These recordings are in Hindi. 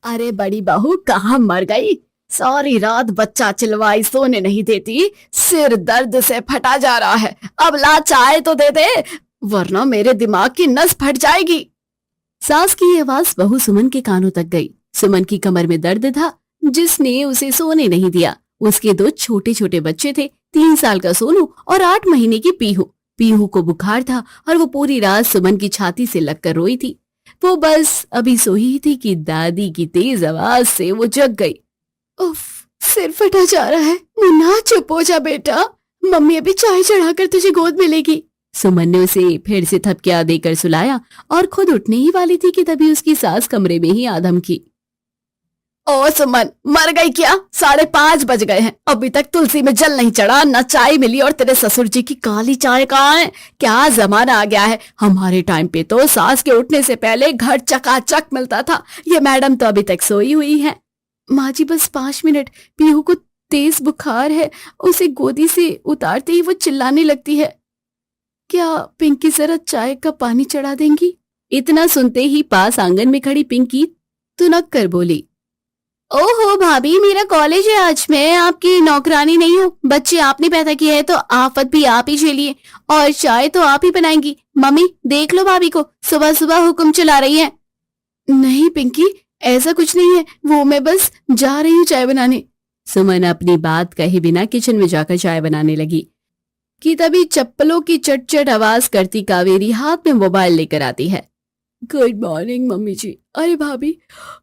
अरे बड़ी बहू कहाँ मर गई? सारी रात बच्चा चिल्वाई सोने नहीं देती, सिर दर्द से फटा जा रहा है। अब ला चाय तो दे दे, वरना मेरे दिमाग की नस फट जाएगी। सास की ये आवाज बहू सुमन के कानों तक गई। सुमन की कमर में दर्द था जिसने उसे सोने नहीं दिया। उसके दो छोटे छोटे बच्चे थे, 3 साल का सोनू और 8 महीने की पीहू। पीहू को बुखार था और वो पूरी रात सुमन की छाती से लगकर रोई थी। वो बस अभी सोई थी कि दादी की तेज आवाज से वो जग गई। उफ, सिर फटा जा रहा है। मुन्ना चुप हो जा बेटा, मम्मी अभी चाय चढ़ाकर तुझे गोद में लेगी। सुमन ने उसे फिर से थपकिया देकर सुलाया और खुद उठने ही वाली थी कि तभी उसकी सास कमरे में ही आधम की। ओ सुमन, मर गई क्या? 5:30 बज गए हैं, अभी तक तुलसी में जल नहीं चढ़ा, न चाय मिली और तेरे ससुर जी की काली चाय कहाँ है? क्या जमाना आ गया है। हमारे टाइम पे तो सास के उठने से पहले घर चकाचक मिलता था। ये मैडम तो अभी तक सोई हुई है। माँ जी बस 5 मिनट, पीहू को तेज बुखार है। उसे गोदी से उतारते ही वो चिल्लाने लगती है। क्या पिंकी जरा चाय का पानी चढ़ा देंगी? इतना सुनते ही पास आंगन में खड़ी पिंकी तुनक कर बोली, ओहो भाभी, मेरा कॉलेज है आज, मैं आपकी नौकरानी नहीं हूँ। बच्चे आपने पैदा किए हैं तो आफत भी आप ही झेलिए, और चाय तो आप ही बनाएंगी। मम्मी देख लो भाभी को, सुबह सुबह हुक्म चला रही है। नहीं पिंकी, ऐसा कुछ नहीं है, वो मैं बस जा रही हूँ चाय बनाने। सुमन अपनी बात कहे बिना किचन में जाकर चाय बनाने लगी कि तभी चप्पलों की चट चट आवाज करती कावेरी हाथ में मोबाइल लेकर आती है। गुड मॉर्निंग मम्मी जी। अरे भाभी,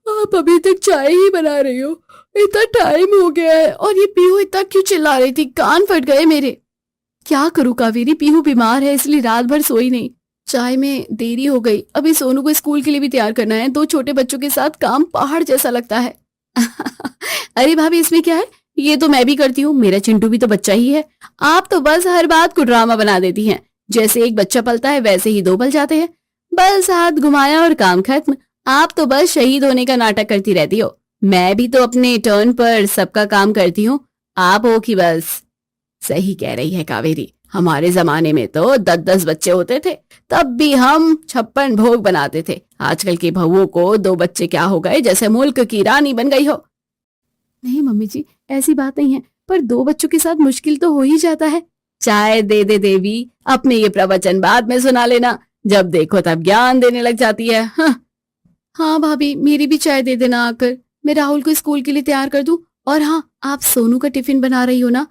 आप अभी तक चाय ही बना रही हो? इतना टाइम हो गया है, और ये पीहू इतना क्यों चिल्ला रही थी? कान फट गए मेरे। क्या करूँ कावेरी, पीहू बीमार है इसलिए रात भर सोई नहीं। चाय में देरी हो गई, अभी सोनू को स्कूल के लिए भी तैयार करना है। 2 छोटे बच्चों के साथ काम पहाड़ जैसा लगता है। अरे भाभी, इसमें क्या है, ये तो मैं भी करती हूँ, मेरा चिंटू भी तो बच्चा ही है। आप तो बस हर बात को ड्रामा बना देती हैं। जैसे एक बच्चा पलता है वैसे ही 2 पल जाते हैं। बस हाथ घुमाया और काम खत्म। आप तो बस शहीद होने का नाटक करती रहती हो। मैं भी तो अपने टर्न पर सबका काम करती हूँ, आप हो कि बस। सही कह रही है कावेरी, हमारे जमाने में तो 10-10 बच्चे होते थे, तब भी हम 56 भोग बनाते थे। आजकल की बहुओं को 2 बच्चे क्या हो गए, जैसे मुल्क की रानी बन गई हो। नहीं मम्मी जी, ऐसी बात नहीं है, पर 2 बच्चों के साथ मुश्किल तो हो ही जाता है। चाय दे दे देवी, अपने ये प्रवचन बाद में सुना लेना, जब देखो तब ज्ञान देने लग जाती है। हाँ भाभी, मेरी भी चाय दे देना आकर, मैं राहुल को स्कूल के लिए तैयार कर दूं। और हाँ, आप सोनू का टिफिन बना रही हो ना,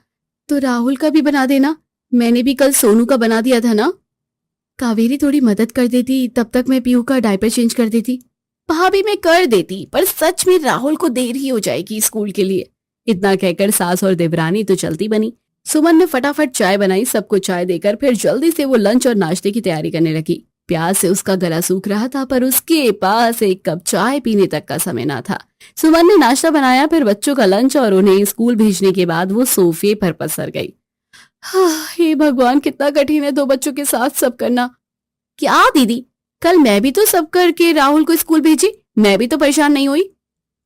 तो राहुल का भी बना देना। मैंने भी कल सोनू का बना दिया था ना। कावेरी थोड़ी मदद कर देती, तब तक मैं पीहू का डायपर चेंज कर देती। भाभी मैं कर देती, पर सच में राहुल को देर ही हो जाएगी स्कूल के लिए। इतना कहकर सास और देवरानी तो चलती बनी। सुमन ने फटाफट चाय बनाई, सबको चाय देकर फिर जल्दी से वो लंच और नाश्ते की तैयारी करने लगी। प्यास से उसका गला सूख रहा था, पर उसके पास एक कप चाय पीने तक का समय ना था। सुमन ने नाश्ता बनाया, फिर बच्चों का लंच और उन्हें स्कूल भेजने के बाद वो सोफे पर पसर गई। हे भगवान, कितना कठिन है 2 बच्चों के साथ सब करना। क्या दीदी, कल मैं भी तो सब करके राहुल को स्कूल भेजी, मैं भी तो परेशान नहीं हुई।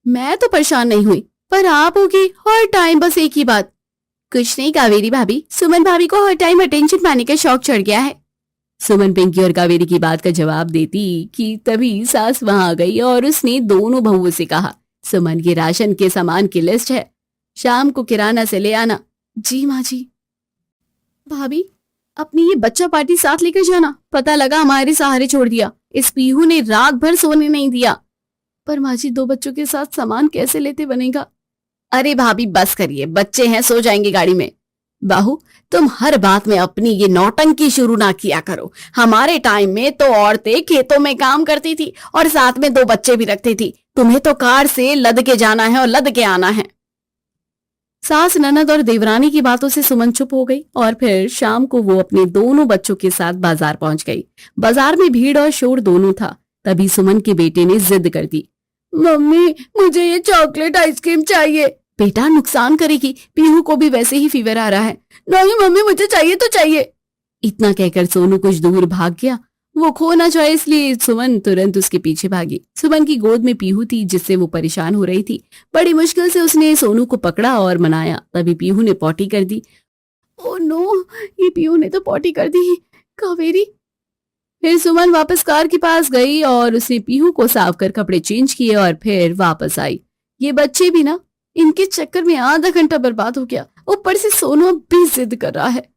मैं तो परेशान नहीं हुई, पर आप होगी हर टाइम बस एक ही बात। कुछ नहीं कावेरी भाभी, सुमन भाभी को हर टाइम अटेंशन पाने का शौक चढ़ गया है। सुमन पिंकी और कावेरी की बात का जवाब देती कि तभी सास वहां आ गई और उसने दोनों बहुओं से कहा, सुमन के राशन के सामान की लिस्ट है, शाम को किराना से ले आना। जी माँ जी। भाभी, अपनी ये बच्चा पार्टी साथ लेकर जाना, पता लगा हमारे सहारे छोड़ दिया। इस पीहू ने रात भर सोने नहीं दिया। पर माँ जी, 2 बच्चों के साथ सामान कैसे लेते बनेगा? अरे भाभी बस करिए, बच्चे हैं, सो जाएंगे गाड़ी में। बाहू, तुम हर बात में अपनी ये नौटंकी शुरू ना किया करो। हमारे टाइम में तो औरतें खेतों में काम करती थी और साथ में 2 बच्चे भी रखती थी। तुम्हें तो कार से लद के जाना है और लद के आना है। सास, ननद और देवरानी की बातों से सुमन चुप हो गई और फिर शाम को वो अपने दोनों बच्चों के साथ बाजार पहुंच गई। बाजार में भीड़ और शोर दोनों था। तभी सुमन के बेटे ने जिद कर दी, मम्मी मुझे ये चॉकलेट आइसक्रीम चाहिए। बेटा, नुकसान करेगी, पीहू को भी वैसे ही फीवर आ रहा है। नहीं मम्मी, मुझे चाहिए तो चाहिए। इतना कहकर सोनू कुछ दूर भाग गया। वो खो ना जाए इसलिए सुमन तुरंत उसके पीछे भागी। सुमन की गोद में पीहू थी जिससे वो परेशान हो रही थी। बड़ी मुश्किल से उसने सोनू को पकड़ा और मनाया, तभी पीहू ने पॉटी कर दी। ओ नो, ये पीहू ने तो पॉटी कर दी। कावेरी, फिर सुमन वापस कार के पास गई और उसने पीहू को साफ कर कपड़े चेंज किए और फिर वापस आई। ये बच्चे भी ना, इनके चक्कर में आधा घंटा बर्बाद हो गया। ऊपर से सोनू अब भी जिद कर रहा है।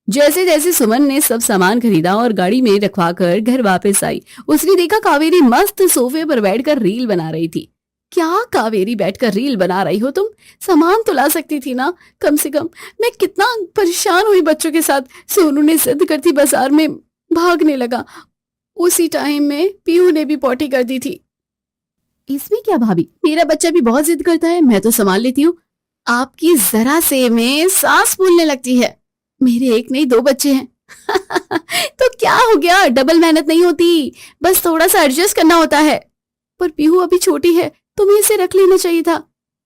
जैसे जैसे सुमन ने सब सामान खरीदा और गाड़ी में रखवा कर घर वापस आई, उसने देखा कावेरी मस्त सोफे पर बैठकर रील बना रही थी। क्या कावेरी, बैठकर रील बना रही हो तुम? सामान तो ला सकती थी ना कम से कम। मैं कितना परेशान हुई बच्चों के साथ। सोनू ने जिद करती बाजार में भागने लगा। उसी टाइम में पीहू ने भी पॉटी कर दी थी। इसमें क्या भाभी, मेरा बच्चा भी बहुत जिद करता है, मैं तो संभाल लेती हूँ। आपकी जरा से में सांस फूलने लगती है। मेरे एक नहीं 2 बच्चे हैं। तो क्या हो गया, डबल मेहनत नहीं होती, बस थोड़ा सा एडजस्ट करना होता है। पर पीहू अभी छोटी है, तुम्हें इसे रख लेना चाहिए था।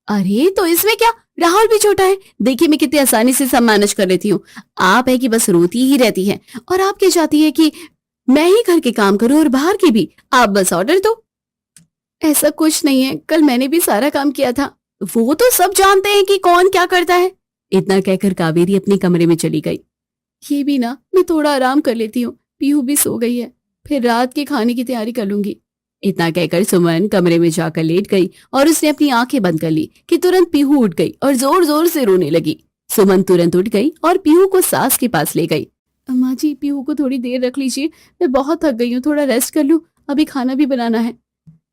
अरे तो इसमें क्या, राहुल भी छोटा है। देखिए मैं कितनी आसानी से सब मैनेज कर लेती हूँ। आप है कि बस रोती ही रहती है, और आप क्या चाहती है कि मैं ही घर के काम करूं और बाहर के भी, आप बस ऑर्डर दो। ऐसा कुछ नहीं है, कल मैंने भी सारा काम किया था। वो तो सब जानते हैं कि कौन क्या करता है। इतना कहकर कावेरी अपने कमरे में चली गई। ये भी ना, मैं थोड़ा आराम कर लेती हूँ, पीहू भी सो गई है, फिर रात के खाने की तैयारी कर लूंगी। इतना कहकर सुमन कमरे में जाकर लेट गई और उसने अपनी आंखें बंद कर ली कि तुरंत पीहू उठ गई और जोर जोर से रोने लगी। सुमन तुरंत उठ गई और पीहू को सास के पास ले गई। अम्मा जी, पीहू को थोड़ी देर रख लीजिए, मैं बहुत थक गई हूँ, थोड़ा रेस्ट कर लूं, अभी खाना भी बनाना है।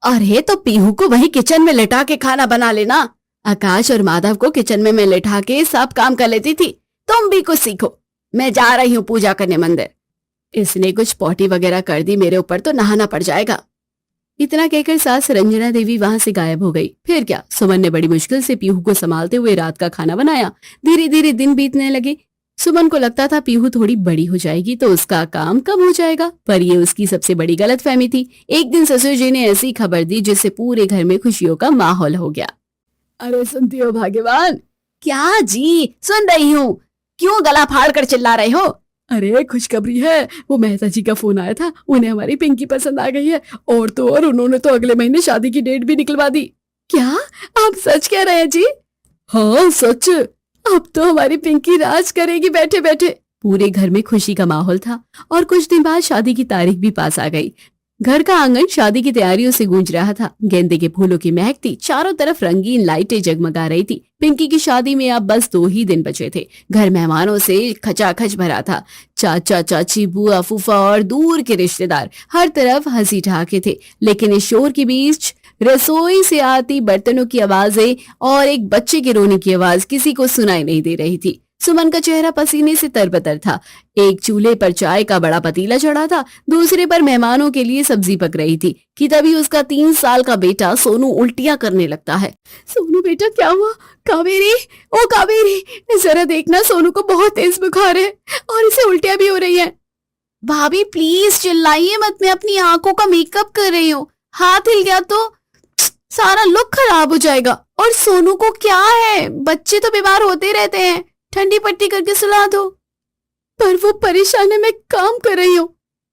अरे तो पीहू को वही किचन में लेटा के खाना बना लेना। आकाश और माधव को किचन में मैं लेटा के सब काम कर लेती थी। तुम भी कुछ सीखो। मैं जा रही हूँ पूजा करने मंदिर। इसने कुछ पॉटी वगैरह कर दी मेरे ऊपर तो नहाना पड़ जाएगा। इतना कहकर सास रंजना देवी वहां से गायब हो गई। फिर क्या, सुमन ने बड़ी मुश्किल से पीहू को संभालते हुए रात का खाना बनाया। धीरे धीरे दिन बीतने लगे। सुमन को लगता था पीहू थोड़ी बड़ी हो जाएगी तो उसका काम कम हो जाएगा, पर ये उसकी सबसे बड़ी गलतफहमी थी। एक दिन ससुर जी ने ऐसी खबर दी जिससे पूरे घर में खुशियों का माहौल हो गया। अरे सुनती हो भाग्यवान? क्या जी, सुन रही हूँ। क्यों गला फाड़ कर चिल्ला रहे हो? अरे खुशखबरी है, वो मेहता जी का फोन आया था, उन्हें हमारी पिंकी पसंद आ गई है, और तो और उन्होंने तो अगले महीने शादी की डेट भी निकलवा दी। क्या आप सच कह रहे हैं जी? हाँ सच। अब तो हमारी पिंकी राज करेगी बैठे बैठे। पूरे घर में खुशी का माहौल था और कुछ दिन बाद शादी की तारीख भी पास आ गई। घर का आंगन शादी की तैयारियों से गूंज रहा था। गेंदे के फूलों की महक थी, चारों तरफ रंगीन लाइटें जगमगा रही थी। पिंकी की शादी में अब बस 2 ही दिन बचे थे। घर मेहमानों से खचाखच भरा था। चाचा चाची, बुआ फूफा और दूर के रिश्तेदार, हर तरफ हंसी ठहाके थे। लेकिन इस शोर के बीच रसोई से आती बर्तनों की आवाजें और एक बच्चे के रोने की आवाज किसी को सुनाई नहीं दे रही थी। सुमन का चेहरा पसीने से तरबतर था। एक चूल्हे पर चाय का बड़ा पतीला चढ़ा था, दूसरे पर मेहमानों के लिए सब्जी पक रही थी कि तभी उसका 3 साल का बेटा सोनू उल्टियां करने लगता है। सोनू बेटा, क्या हुआ? कावेरी, ओ कावेरी, जरा देखना, सोनू को बहुत तेज बुखार है और इसे उल्टियां भी हो रही है। भाभी प्लीज चिल्लाइए मत, मैं अपनी आंखों का मेकअप कर रही हूँ। हाथ हिल गया तो सारा लुक खराब हो जाएगा। और सोनू को क्या है? बच्चे तो बीमार होते रहते हैं, ठंडी पट्टी करके सुला दो। पर वो परेशान है, मैं काम कर रही हूँ।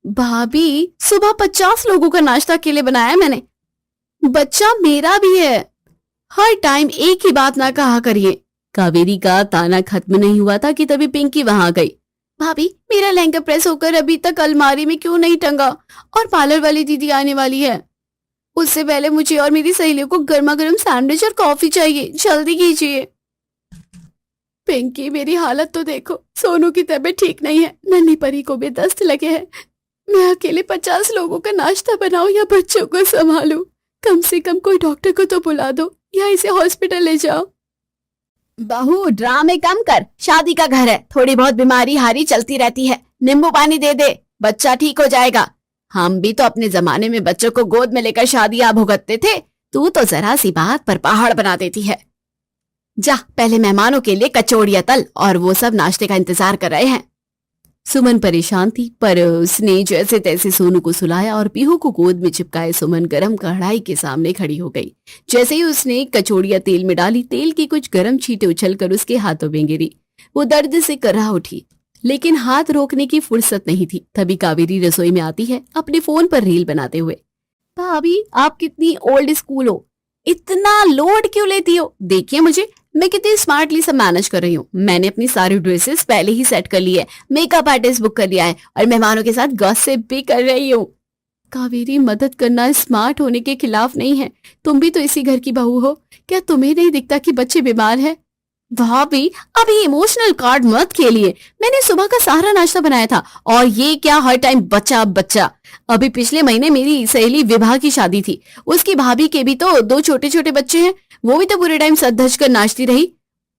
भाभी सुबह 50 लोगों का नाश्ता अकेले बनाया मैंने। बच्चा मेरा भी है, हर टाइम एक ही बात ना कहा करिए। कावेरी का ताना खत्म नहीं हुआ था कि तभी पिंकी वहां गई। भाभी मेरा लहंगा प्रेस होकर अभी तक अलमारी में क्यों नहीं टंगा? और पार्लर वाली दीदी आने वाली है, उससे पहले मुझे और मेरी सहेलियों को गर्मा गर्म सैंडविच और कॉफी चाहिए, जल्दी कीजिए। पिंकी मेरी हालत तो देखो, सोनू की तबीयत ठीक नहीं है, नन्ही परी को भी दस्त लगे हैं। मैं अकेले 50 लोगों का नाश्ता बनाऊं या बच्चों को संभालूं? कम से कम कोई डॉक्टर को तो बुला दो या इसे हॉस्पिटल ले जाओ। बहू ड्रामे कम कर, शादी का घर है, थोड़ी बहुत बीमारी हारी चलती रहती है। नींबू पानी दे दे, बच्चा ठीक हो जाएगा। हम भी तो अपने जमाने में बच्चों को गोद में लेकर शादियां भुगतते थे, तू तो जरा सी बात पर पहाड़ बना देती है। जा पहले मेहमानों के लिए कचौड़ियां तल, और वो सब नाश्ते का इंतजार कर रहे हैं। सुमन परेशान थी, पर उसने जैसे तैसे सोनू को सुलाया और पीहू को गोद में चिपकाए सुमन गरम कढ़ाई के सामने खड़ी हो गई। जैसे ही उसने कचौड़ियां तेल में डाली, तेल की कुछ गरम छींटे उछलकर उसके हाथों में गिरी। वो दर्द से कर्रा उठी, लेकिन हाथ रोकने की फुर्सत नहीं थी। तभी कावेरी रसोई में आती है, अपने फोन पर रील बनाते हुए। भाभी आप कितनी ओल्ड स्कूल हो, इतना लोड क्यों लेती हो? देखिए मुझे मैं कितनी स्मार्टली सब मैनेज कर रही हूँ। मैंने अपनी सारी ड्रेसेस पहले ही सेट कर ली है, मेकअप आर्टिस्ट बुक कर लिया है और मेहमानों के साथ गॉसिप भी कर रही हूँ। कावेरी, मदद करना स्मार्ट होने के खिलाफ नहीं है। तुम भी तो इसी घर की बहू हो। क्या तुम्हें नहीं दिखता कि बच्चे बीमार हैं? भाभी, अभी इमोशनल कार्ड मत खेलिए। मैंने सुबह का सारा नाश्ता बनाया था और ये क्या हर टाइम बच्चा बच्चा। अभी पिछले महीने मेरी सहेली विभा की शादी थी। उसकी भाभी के भी तो 2 छोटे छोटे बच्चे हैं। वो भी तो पूरे टाइम सज धज कर नाचती रही।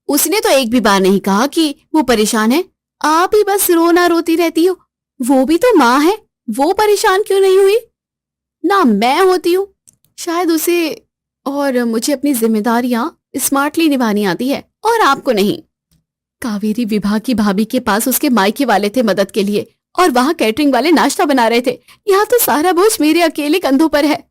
उसने तो एक भी बार नहीं कहा कि वो परेशान है। आप ही बस रोना रोती रहती हो। वो भी तो माँ है, वो परेशान क्यों नहीं हुई? ना मैं होती हूँ। शायद उसे और मुझे अपनी जिम्मेदारियां स्मार्टली निभानी आती है और आपको नहीं। कावेरी, विभा की भाभी के पास उसके मायके वाले थे मदद के लिए और वहां कैटरिंग वाले नाश्ता बना रहे थे। यहाँ तो सारा बोझ मेरे अकेले कंधों पर है।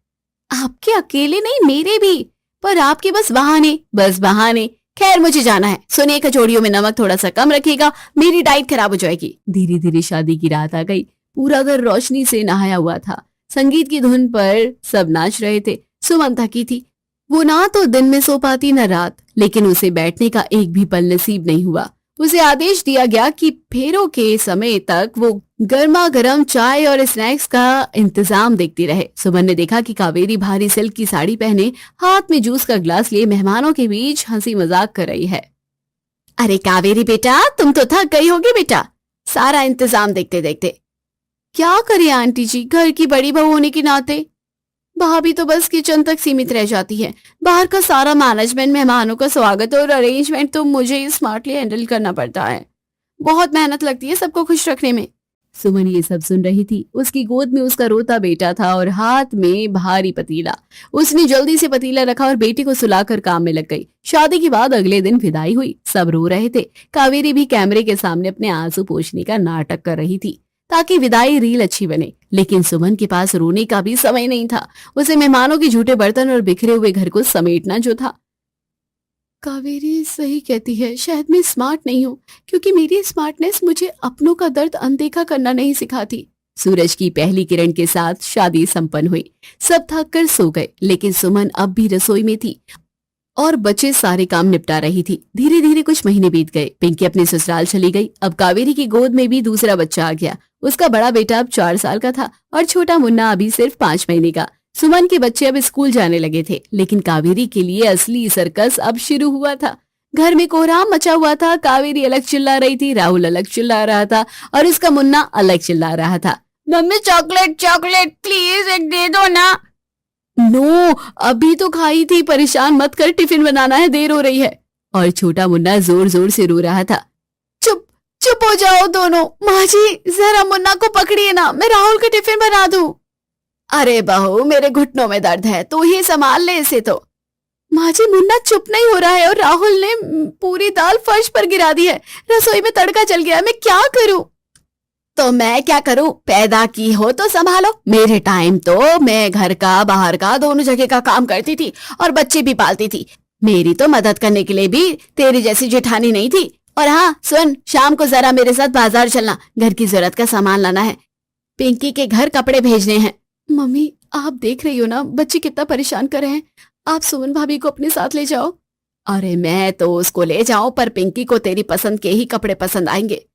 आपके अकेले नहीं, मेरे भी, पर आपके बस बहाने। खैर, मुझे जाना है। सुनिए, कचौड़ियों में नमक थोड़ा सा कम रखिएगा, मेरी डाइट खराब हो जाएगी। धीरे धीरे शादी की रात आ गई। पूरा घर रोशनी से नहाया हुआ था। संगीत की धुन पर सब नाच रहे थे। सुमन थकी थी। वो ना तो दिन में सो पाती न रात, लेकिन उसे बैठने का एक भी पल नसीब नहीं हुआ। उसे आदेश दिया गया कि फेरों के समय तक वो गर्मा गर्म चाय और स्नैक्स का इंतजाम देखती रहे। सुमन ने देखा कि कावेरी भारी सिल्क की साड़ी पहने हाथ में जूस का ग्लास लिए मेहमानों के बीच हंसी मजाक कर रही है। अरे कावेरी बेटा, तुम तो थक गई होगी बेटा, सारा इंतजाम देखते देखते। क्या करे आंटी जी, घर की बड़ी बहू होने के नाते। भाभी तो बस किचन तक सीमित रह जाती है। बाहर का सारा मैनेजमेंट, मेहमानों का स्वागत और अरेंजमेंट तो मुझे ही स्मार्टली हैंडल करना पड़ता है। बहुत मेहनत लगती है सबको खुश रखने में। सुमन ये सब सुन रही थी। उसकी गोद में उसका रोता बेटा था और हाथ में भारी पतीला। उसने जल्दी से पतीला रखा और बेटी को सुलाकर काम में लग गई। शादी के बाद अगले दिन विदाई हुई। सब रो रहे थे। कावेरी भी कैमरे के सामने अपने आंसू पोंछने का नाटक कर रही थी ताकि विदाई रील अच्छी बने। लेकिन सुमन के पास रोने का भी समय नहीं था। उसे मेहमानों के झूठे बर्तन और बिखरे हुए घर को समेटना जो था। कावेरी सही कहती है, शायद मैं स्मार्ट नहीं हूँ, क्योंकि मेरी स्मार्टनेस मुझे अपनों का दर्द अनदेखा करना नहीं सिखाती। सूरज की पहली किरण के साथ शादी संपन्न हुई। सब थक कर सो गए, लेकिन सुमन अब भी रसोई में थी और बच्चे सारे काम निपटा रही थी। धीरे धीरे कुछ महीने बीत गए। पिंकी अपने ससुराल चली गई। अब कावेरी की गोद में भी दूसरा बच्चा आ गया। उसका बड़ा बेटा अब 4 साल का था और छोटा मुन्ना अभी सिर्फ 5 महीने का। सुमन के बच्चे अब स्कूल जाने लगे थे, लेकिन कावेरी के लिए असली सर्कस अब शुरू हुआ था। घर में कोहराम मचा हुआ था। कावेरी अलग चिल्ला रही थी, राहुल अलग चिल्ला रहा था और उसका मुन्ना अलग चिल्ला रहा था। मम्मी, चॉकलेट चॉकलेट प्लीज, एक दे दो ना। नो, अभी तो खाई थी, परेशान मत कर, टिफिन बनाना है, देर हो रही है। और छोटा मुन्ना जोर जोर से रो रहा था। चुप चुप हो जाओ दोनों। माँ जी, जरा मुन्ना को पकड़िए ना, मैं राहुल का टिफिन बना दूं। अरे बहू, मेरे घुटनों में दर्द है, तू ही संभाल ले इसे तो। माँ जी, मुन्ना चुप नहीं हो रहा है और राहुल ने पूरी दाल फर्श पर गिरा दी है। रसोई में तड़का चल गया, मैं क्या करूं? तो मैं क्या करूं? पैदा की हो तो संभालो। मेरे टाइम तो मैं घर का बाहर का दोनों जगह का काम करती थी और बच्चे भी पालती थी। मेरी तो मदद करने के लिए भी तेरी जैसी जेठानी नहीं थी। और हाँ सुन, शाम को जरा मेरे साथ बाजार चलना, घर की जरूरत का सामान लाना है। पिंकी के घर कपड़े भेजने हैं। मम्मी, आप देख रही हो ना बच्चे कितना परेशान कर रहे हैं। आप सुमन भाभी को अपने साथ ले जाओ। अरे मैं तो उसको ले जाऊं, पर पिंकी को तेरी पसंद के ही कपड़े पसंद आएंगे।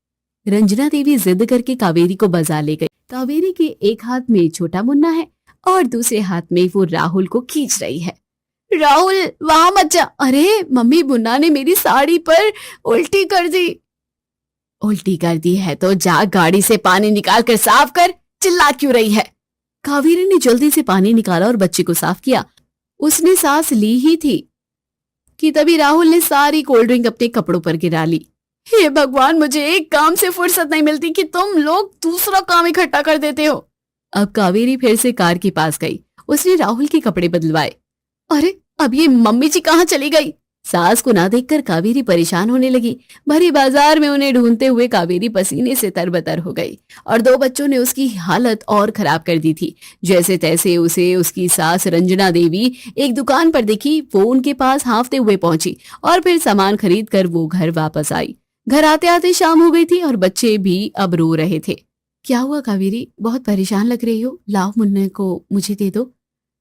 रंजना देवी जिद करके कावेरी को बाजार ले गई। कावेरी के एक हाथ में छोटा मुन्ना है और दूसरे हाथ में वो राहुल को खींच रही है। राहुल, वहां मत जा। अरे मम्मी, मुन्ना ने मेरी साड़ी पर उल्टी कर दी। उल्टी कर दी है तो जा गाड़ी से पानी निकाल कर साफ कर, चिल्ला क्यों रही है? कावेरी ने जल्दी से पानी निकाला और बच्चे को साफ किया। उसने सांस ली ही थी कि तभी राहुल ने सारी कोल्ड ड्रिंक अपने कपड़ों पर गिरा ली। हे भगवान, मुझे एक काम से फुर्सत नहीं मिलती कि तुम लोग दूसरा काम इकट्ठा कर देते हो। अब कावेरी फिर से कार के पास गई। उसने राहुल के कपड़े बदलवाए। अरे अब ये मम्मी जी कहाँ चली गई? सास को ना देखकर कावेरी परेशान होने लगी। भरी बाजार में उन्हें ढूंढते हुए कावेरी पसीने से तरबतर हो गई और 2 बच्चों ने उसकी हालत और खराब कर दी थी। जैसे तैसे उसे उसकी सास रंजना देवी एक दुकान पर दिखी। वो उनके पास हांफते हुए पहुंची और फिर सामान खरीद कर वो घर वापस आई। घर आते आते शाम हो गई थी और बच्चे भी अब रो रहे थे। क्या हुआ कावेरी, बहुत परेशान लग रही हो? लाओ मुन्ने को मुझे दे दो।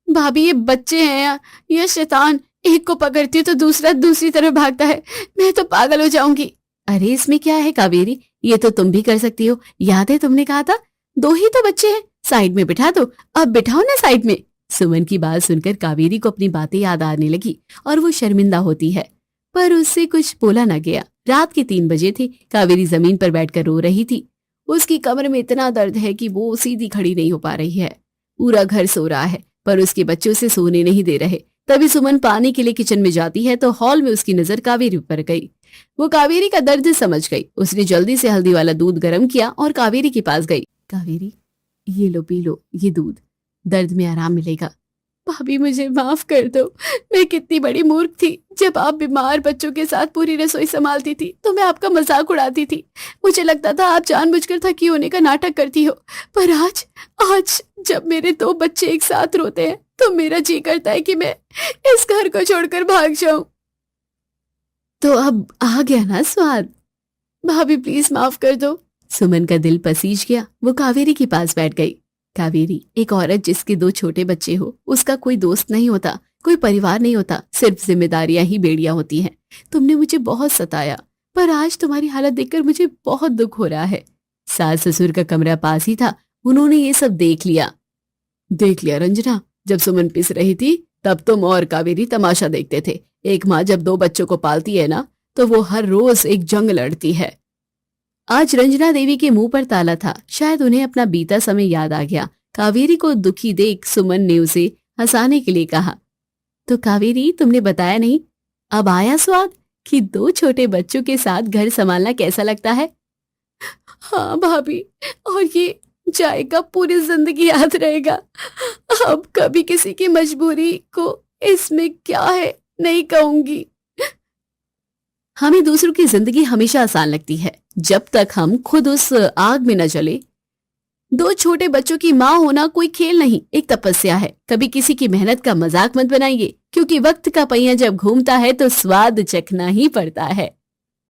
भाभी, ये बच्चे हैं, ये शैतान, एक को पकड़ती हूँ तो दूसरा दूसरी तरफ भागता है। मैं तो पागल हो जाऊंगी। अरे इसमें क्या है कावेरी, ये तो तुम भी कर सकती हो। याद है तुमने कहा था 2 ही तो बच्चे हैं, साइड में बिठा दो। अब बिठाओ ना साइड में। सुमन की बात सुनकर कावेरी को अपनी बातें याद आने लगी और वो शर्मिंदा होती है, पर उससे कुछ बोला ना गया। रात के 3 बजे थे। कावेरी जमीन पर बैठकर रो रही थी। उसकी कमर में इतना दर्द है कि वो सीधी खड़ी नहीं हो पा रही है। पूरा घर सो रहा है पर उसके बच्चे उसे सोने नहीं दे रहे। तभी सुमन पानी के लिए किचन में जाती है तो हॉल में उसकी नजर कावेरी पर गई। वो कावेरी का दर्द समझ गई। उसने जल्दी से हल्दी वाला दूध गर्म किया और कावेरी के पास गई। कावेरी, ये लो, पी लो ये दूध, दर्द में आराम मिलेगा। भाभी मुझे माफ कर दो, मैं कितनी बड़ी मूर्ख थी। जब आप बीमार बच्चों के साथ पूरी रसोई संभालती थी तो मैं आपका मजाक उड़ाती थी। मुझे लगता था आप जानबूझकर थकी होने का नाटक करती हो। पर आज जब मेरे 2 बच्चे एक साथ रोते हैं तो मेरा जी करता है कि मैं इस घर को छोड़कर भाग जाऊं। तो अब आ गया ना स्वाद। भाभी प्लीज माफ कर दो। सुमन का दिल पसीज गया। वो कावेरी के पास बैठ गई। कावेरी, एक औरत जिसके 2 छोटे बच्चे हो, उसका कोई दोस्त नहीं होता, कोई परिवार नहीं होता, सिर्फ जिम्मेदारियां ही बेड़ियां होती हैं। तुमने मुझे बहुत सताया, पर आज तुम्हारी हालत देखकर मुझे बहुत दुख हो रहा है। सास ससुर का कमरा पास ही था, उन्होंने ये सब देख लिया रंजना। जब सुमन पिस रही थी तब तुम और कावेरी तमाशा देखते थे। एक माँ जब 2 बच्चों को पालती है ना तो वो हर रोज एक जंग लड़ती है। आज रंजना देवी के मुंह पर ताला था। शायद उन्हें अपना बीता समय याद आ गया। कावेरी को दुखी देख सुमन ने उसे हंसाने के लिए कहा, तो कावेरी तुमने बताया नहीं, अब आया स्वाद कि 2 छोटे बच्चों के साथ घर संभालना कैसा लगता है? हाँ भाभी, और ये जाएगा पूरी जिंदगी याद रहेगा। अब कभी किसी की मजबूरी को इसमें क्या है नहीं कहूंगी। हमें दूसरों की जिंदगी हमेशा आसान लगती है जब तक हम खुद उस आग में न जले। 2 छोटे बच्चों की माँ होना कोई खेल नहीं, एक तपस्या है। कभी किसी की मेहनत का मजाक मत बनाइए, क्योंकि वक्त का पहिया जब घूमता है तो स्वाद चखना ही पड़ता है।